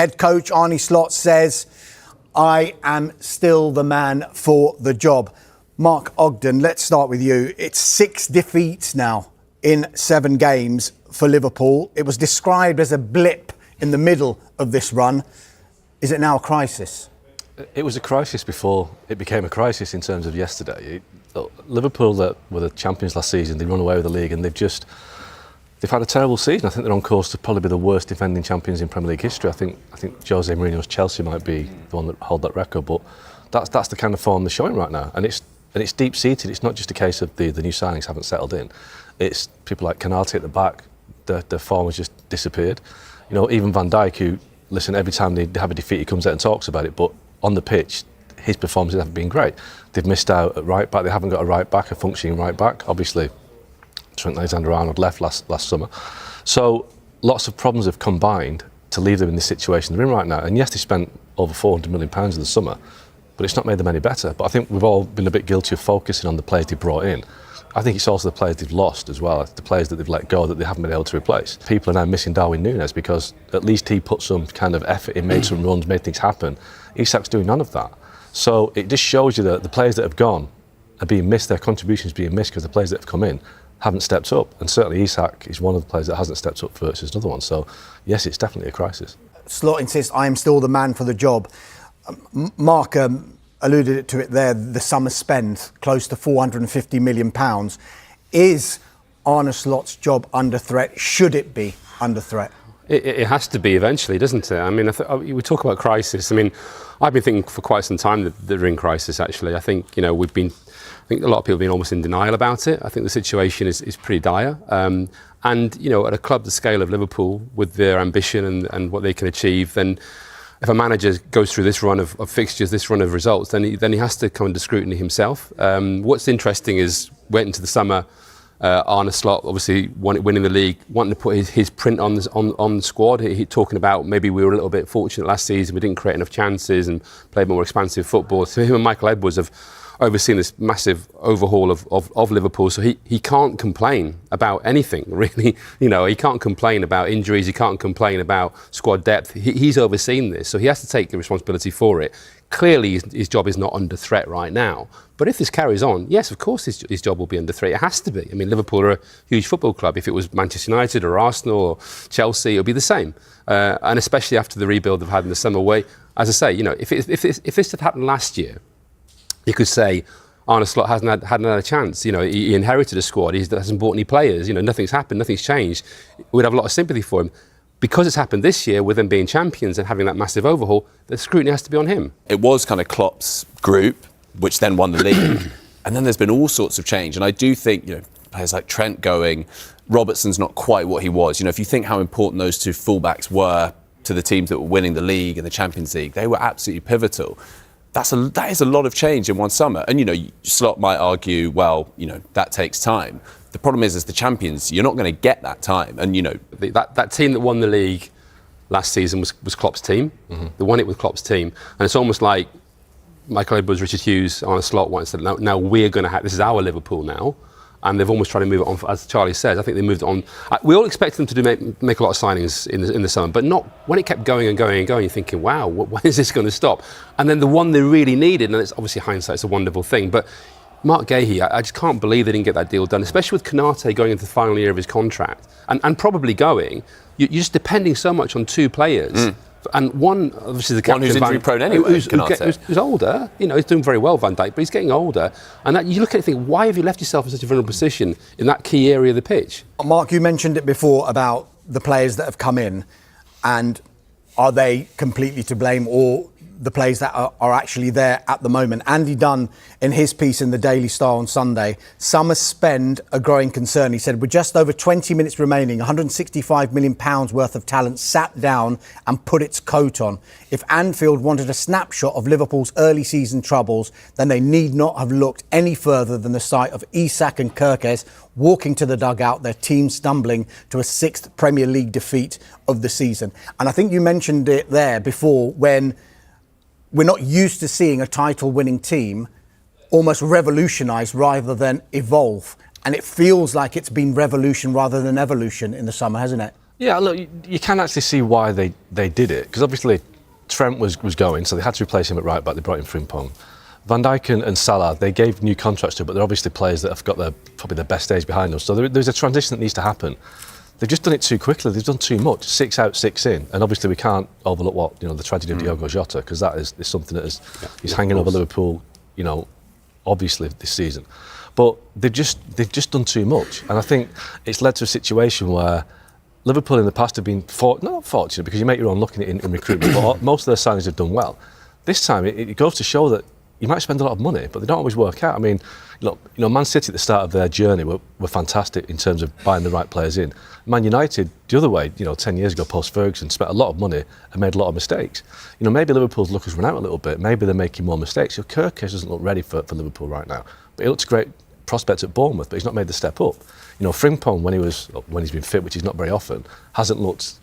Head coach Arne Slot says, I am still the man for the job. Mark Ogden, let's start with you. It's 6 defeats now in 7 games for Liverpool. It was described as a blip in the middle of this run. Is it now a crisis? It was a crisis before it became a crisis in terms of yesterday. Liverpool that were the champions last season, they run away with the league and they've had a terrible season. I think they're on course to probably be the worst defending champions in Premier League history. I think Jose Mourinho's Chelsea might be the one that hold that record, but that's the kind of form they're showing right now. And it's deep-seated. It's not just a case of the new signings haven't settled in. It's people like Canate at the back, their form has just disappeared. You know, even Van Dijk, who, listen, every time they have a defeat, he comes out and talks about it, but on the pitch, his performances haven't been great. They've missed out at right back. They haven't got a right back, a functioning right back. Obviously, Trent Alexander-Arnold left last summer. So lots of problems have combined to leave them in this situation they're in right now. And yes, they spent over £400 million in the summer, but it's not made them any better. But I think we've all been a bit guilty of focusing on the players they brought in. I think it's also the players they've lost as well, the players that they've let go that they haven't been able to replace. People are now missing Darwin Núñez because at least he put some kind of effort in, made some runs, made things happen. Isak's doing none of that. So it just shows you that the players that have gone are being missed, their contributions being missed because the players that have come in haven't stepped up. And certainly Isak is one of the players that hasn't stepped up versus another one. So yes, it's definitely a crisis. Slot insists, I am still the man for the job. Mark alluded to it there, the summer spend, close to £450 million. Is Arne Slot's job under threat? Should it be under threat? It has to be eventually, doesn't it? I mean, we talk about crisis. I mean, I've been thinking for quite some time that they're in crisis, actually. I think, you know, I think a lot of people have been almost in denial about it. I think the situation is pretty dire. And, you know, at a club the scale of Liverpool, with their ambition and what they can achieve, then if a manager goes through this run of fixtures, this run of results, then he has to come under scrutiny himself. What's interesting is, went into the summer, Arne Slot obviously winning the league, wanting to put his print on the squad. He talking about maybe we were a little bit fortunate last season, we didn't create enough chances and played more expansive football. So him and Michael Edwards have overseen this massive overhaul of Liverpool, so he can't complain about anything, really. You know, he can't complain about injuries, he can't complain about squad depth. He's overseen this, so he has to take the responsibility for it. Clearly, his job is not under threat right now. But if this carries on, yes, of course his job will be under threat. It has to be. I mean, Liverpool are a huge football club. If it was Manchester United or Arsenal or Chelsea, it would be the same. And especially after the rebuild they've had in the summer. As I say, you know, if this had happened last year, you could say Arne Slot hadn't had a chance. You know, he inherited a squad. He hasn't bought any players. You know, nothing's happened. Nothing's changed. We'd have a lot of sympathy for him. Because it's happened this year, with them being champions and having that massive overhaul, the scrutiny has to be on him. It was kind of Klopp's group, which then won the league. And then there's been all sorts of change. And I do think, you know, players like Trent going, Robertson's not quite what he was. You know, if you think how important those two fullbacks were to the teams that were winning the league and the Champions League, they were absolutely pivotal. That is a lot of change in one summer. And, you know, Slot might argue, well, you know, that takes time. The problem is, as the champions, you're not going to get that time. And, you know, that team that won the league last season was Klopp's team. Mm-hmm. They won it with Klopp's team. And it's almost like Michael Edwards, Richard Hughes, Arne Slot once said, now we're going to have, this is our Liverpool now. And they've almost tried to move it on, as Charlie says. I think they moved it on. We all expected them to make a lot of signings in the summer, but not when it kept going and going and going. You're thinking, wow, when is this going to stop? And then the one they really needed, and it's obviously hindsight's a wonderful thing, but Mark Gahey, I just can't believe they didn't get that deal done, especially with Canate going into the final year of his contract and probably going. You're just depending so much on two players. Mm. And one, obviously, the captain, one who's injury prone anyway, who's older. You know, he's doing very well, Van Dijk, but he's getting older. And that, you look at it and think, why have you left yourself in such a vulnerable position in that key area of the pitch? Mark, you mentioned it before about the players that have come in, and are they completely to blame, or the players that are actually there at the moment? Andy Dunn, in his piece in the Daily Star on Sunday, summer spend a growing concern. He said, with just over 20 minutes remaining, £165 million worth of talent sat down and put its coat on. If Anfield wanted a snapshot of Liverpool's early season troubles, then they need not have looked any further than the sight of Isak and Kerkez walking to the dugout, their team stumbling to a 6th Premier League defeat of the season. And I think you mentioned it there before, when we're not used to seeing a title-winning team almost revolutionise rather than evolve. And it feels like it's been revolution rather than evolution in the summer, hasn't it? Yeah, look, you can actually see why they did it, because obviously Trent was going, so they had to replace him at right back. They brought in Frimpong. Van Dijk and Salah, they gave new contracts to, but they're obviously players that have got probably their best days behind them. So there's a transition that needs to happen. They've just done it too quickly. They've done too much. 6 out, 6 in, and obviously we can't overlook the tragedy of Diogo Jota, because that is something that is hanging over Liverpool, obviously this season. But they've just done too much, and I think it's led to a situation where Liverpool in the past have been not fortunate, because you make your own looking at it in recruitment, but most of their signings have done well. This time it goes to show that you might spend a lot of money, but they don't always work out. I mean, look, Man City at the start of their journey were fantastic in terms of buying the right players in. Man United, the other way, 10 years ago, post-Ferguson, spent a lot of money and made a lot of mistakes. Maybe Liverpool's luck has run out a little bit. Maybe they're making more mistakes. Kirkes doesn't look ready for Liverpool right now. But he looks a great prospect at Bournemouth, but he's not made the step up. Frimpong, when he's been fit, which is not very often, hasn't looked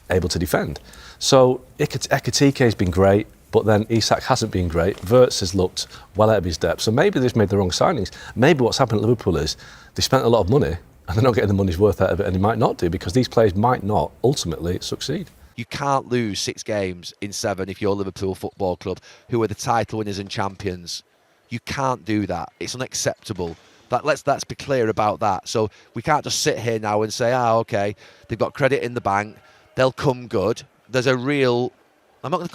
able to defend. So Ekitike has been great, but then Isak hasn't been great. Wirtz has looked well out of his depth. So maybe they've made the wrong signings. Maybe what's happened at Liverpool is they spent a lot of money and they're not getting the money's worth out of it, and they might not do, because these players might not ultimately succeed. You can't lose 6 games in 7 if you're Liverpool Football Club, who are the title winners and champions. You can't do that. It's unacceptable. Let's be clear about that. So we can't just sit here now and say, okay, they've got credit in the bank, they'll come good. There's a real... I'm not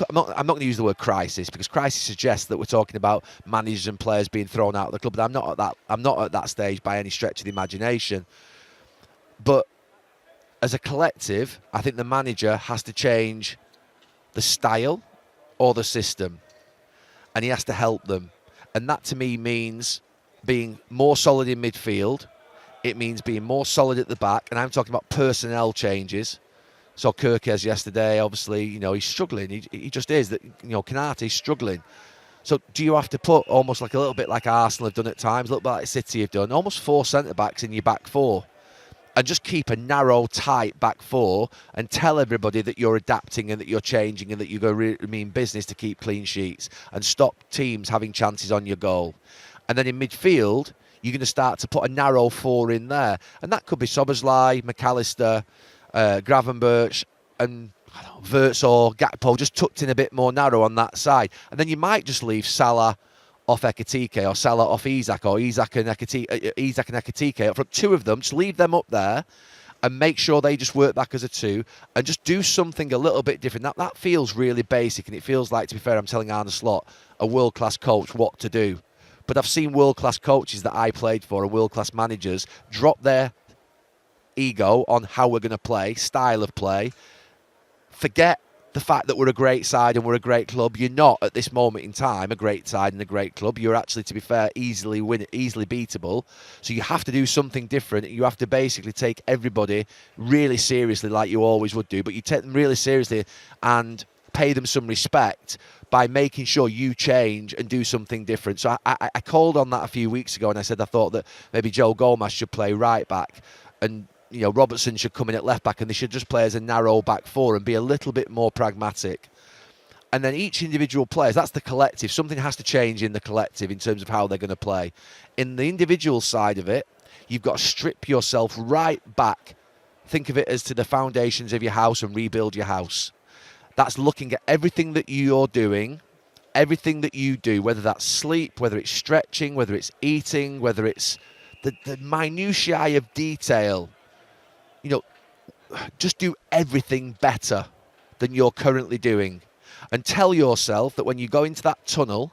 going to use the word crisis, because crisis suggests that we're talking about managers and players being thrown out of the club. But I'm not at that stage by any stretch of the imagination. But as a collective, I think the manager has to change the style or the system, and he has to help them. And that to me means being more solid in midfield. It means being more solid at the back, and I'm talking about personnel changes. So Kirkes yesterday, obviously, he's struggling. He just is. Konate's struggling. So do you have to put almost like a little bit like Arsenal have done at times, a little bit like City have done, almost 4 centre-backs in your back 4, and just keep a narrow, tight back 4 and tell everybody that you're adapting and that you're changing and that you're going to mean business to keep clean sheets and stop teams having chances on your goal. And then in midfield, you're going to start to put a narrow 4 in there. And that could be Szoboszlai, McAllister, Gravenberch and Wirtz or Gakpo, just tucked in a bit more narrow on that side. And then you might just leave Salah off Ekitike or Salah off Isak, or Isak and Ekitike up front. 2 of them, just leave them up there and make sure they just work back as a 2 and just do something a little bit different. That feels really basic, and it feels like, to be fair, I'm telling Arne Slot, a world-class coach, what to do. But I've seen world-class coaches that I played for and world-class managers drop their ego on how we're going to play, style of play, forget the fact that we're a great side and we're a great club. You're not, at this moment in time, a great side and a great club. You're actually, to be fair, easily beatable. So you have to do something different. You have to basically take everybody really seriously, like you always would do, but you take them really seriously and pay them some respect by making sure you change and do something different. So I called on that a few weeks ago, and I said I thought that maybe Joe Gomez should play right back, and Robertson should come in at left back, and they should just play as a narrow back 4 and be a little bit more pragmatic. And then each individual player, that's the collective. Something has to change in the collective in terms of how they're going to play. In the individual side of it, you've got to strip yourself right back. Think of it as to the foundations of your house and rebuild your house. That's looking at everything that you're doing, everything that you do, whether that's sleep, whether it's stretching, whether it's eating, whether it's the minutiae of detail. Just do everything better than you're currently doing. And tell yourself that when you go into that tunnel,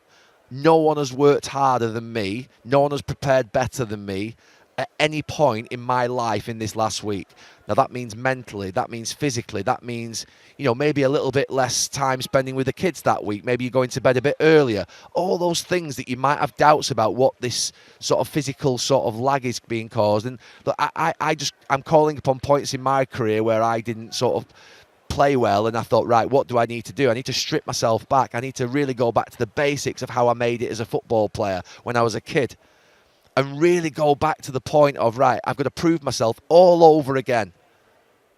no one has worked harder than me, no one has prepared better than me at any point in my life in this last week. Now that means mentally, that means physically, that means, maybe a little bit less time spending with the kids that week. Maybe you're going to bed a bit earlier. All those things that you might have doubts about what this sort of physical sort of lag is being caused. And look, I'm calling upon points in my career where I didn't sort of play well, and I thought, right, what do I need to do? I need to strip myself back. I need to really go back to the basics of how I made it as a football player when I was a kid. And really go back to the point of, right, I've got to prove myself all over again.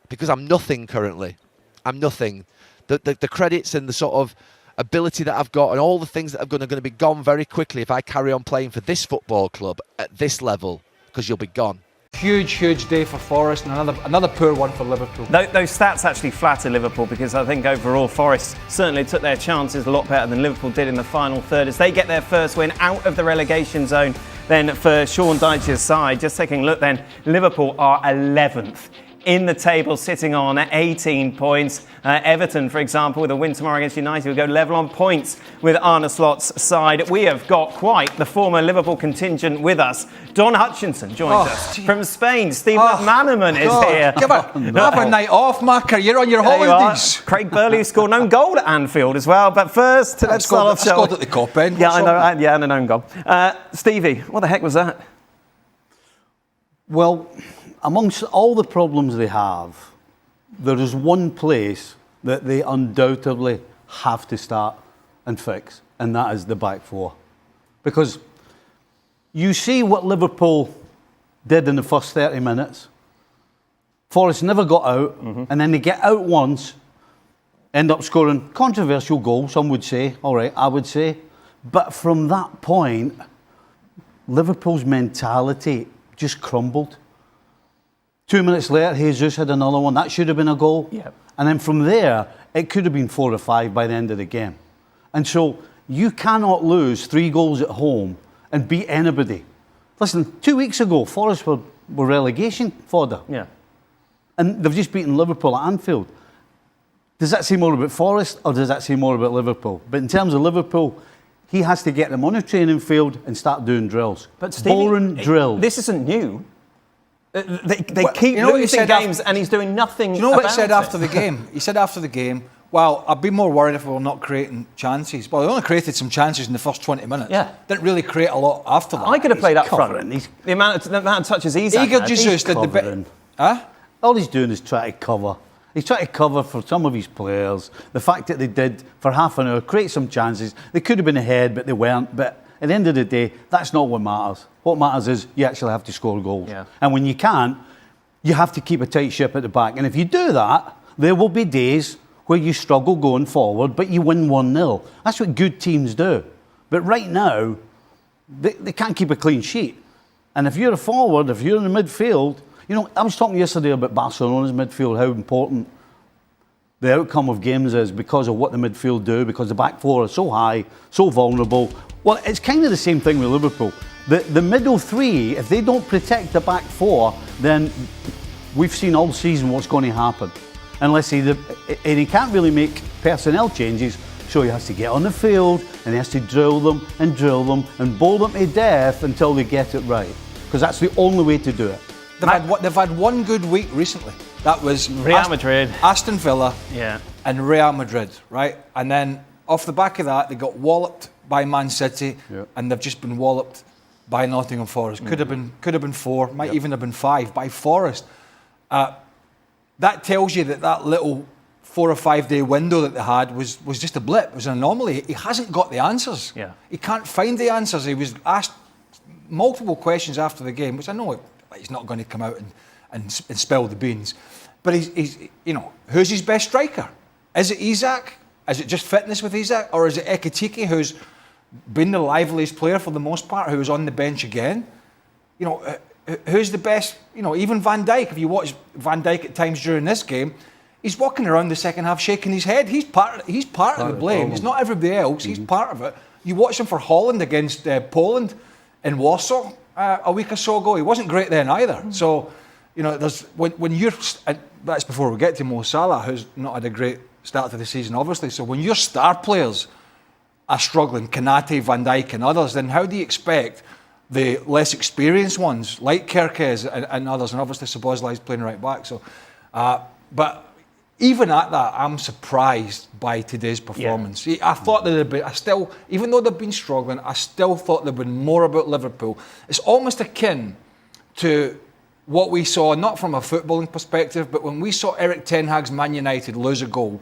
Because I'm nothing currently. I'm nothing. The credits and the sort of ability that I've got and all the things that are going to be gone very quickly if I carry on playing for this football club at this level, because you'll be gone. Huge day for Forest, and another poor one for Liverpool. Those stats actually flatter Liverpool, because I think overall Forest certainly took their chances a lot better than Liverpool did in the final third as they get their first win out of the relegation zone. Then for Sean Dyche's side, just taking a look then, Liverpool are 11th in the table, sitting on 18 points. Everton, for example, with a win tomorrow against United, will go level on points with Arne Slot's side. We have got quite the former Liverpool contingent with us. Don Hutchinson joins us from Spain. Steve McManaman is here. Have a night off, Marker. You're on your holidays. Craig Burley scored an own goal at Anfield as well. But first, let's start off. Scored at the Cop End. Yeah, I know. Yeah, and an own goal. Stevie, what the heck was that? Well, amongst all the problems they have, there is one place that they undoubtedly have to start and fix, and that is the back four. Because you see what Liverpool did in the first 30 minutes. Forest never got out, and then they get out once, end up scoring controversial goals, some would say. All right, I would say. But from that point, Liverpool's mentality just crumbled. 2 minutes later, Jesus had another one. That should have been a goal. Yep. And then from there, it could have been 4 or 5 by the end of the game. And so you cannot lose 3 goals at home and beat anybody. Listen, 2 weeks ago, Forest were relegation fodder. Yeah. And they've just beaten Liverpool at Anfield. Does that say more about Forest, or does that say more about Liverpool? But in terms of Liverpool, he has to get them on a training field and start doing drills. But Stevie, boring drills. This isn't new. They keep losing games, and he's doing nothing. Do you know what he about said it? after the game? He said after the game, well, I'd be more worried if we were not creating chances. Well, they only created some chances in the first 20 minutes. Yeah. Didn't really create a lot after that. I could have played up front. covering. The amount of touches he's had. Igor Jesus did the covering. bit. Huh? All he's doing is trying to cover. He's trying to cover for some of his players. The fact that they did, for half an hour, create some chances. They could have been ahead, but they weren't. But at the end of the day, that's not what matters. What matters is you actually have to score goals. Yeah. And when you can't, you have to keep a tight ship at the back. And if you do that, there will be days where you struggle going forward, but you win 1-0. That's what good teams do. But right now, they can't keep a clean sheet. And if you're a forward, if you're in the midfield, you know, I was talking yesterday about Barcelona's midfield, how important the outcome of games is because of what the midfield do, because the back four are so high, so vulnerable. Well, it's kind of the same thing with Liverpool. The middle three, if they don't protect the back four, then we've seen all season what's going to happen. Unless and he can't really make personnel changes, so he has to get on the field and he has to drill them and bowl them to death until they get it right. Because that's the only way to do it. They've had one good week recently. That was Real Madrid, Aston Villa, yeah, and Real Madrid, right? And then off the back of that, they got walloped by Man City, and they've just been walloped by Nottingham Forest. Could have been 4, might even have been 5 by Forest. That tells you that little 4 or 5 day window that they had was just a blip. It was an anomaly. He hasn't got the answers. Yeah. He can't find the answers. He was asked multiple questions after the game, which I know he's not going to come out and spill the beans. But he's who's his best striker? Is it Isak? Is it just fitness with Isak? Or is it Ekitike, who's been the liveliest player for the most part, who was on the bench again? You know, who's the best? You know, even Van Dijk, if you watch Van Dijk at times during this game, he's walking around the second half shaking his head. He's part of the blame. It's not everybody else. He's part of it. You watch him for Holland against Poland in Warsaw a week or so ago. He wasn't great then either. So, you know, there's when you're, that's before we get to Mo Salah, who's not had a great start to the season, obviously. So when your star players are struggling, Konate, Van Dijk and others, then how do you expect the less experienced ones, like Kerkez and others, and obviously Szoboszlai's playing right back. So, but even at that, I'm surprised by today's performance. Yeah. I thought that they'd been, even though they've been struggling, I still thought there'd been more about Liverpool. It's almost akin to what we saw, not from a footballing perspective, but when we saw Eric Ten Hag's Man United lose a goal.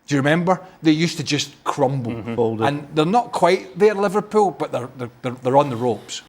Do you remember? They used to just crumble. And they're not quite there, Liverpool, but they're on the ropes.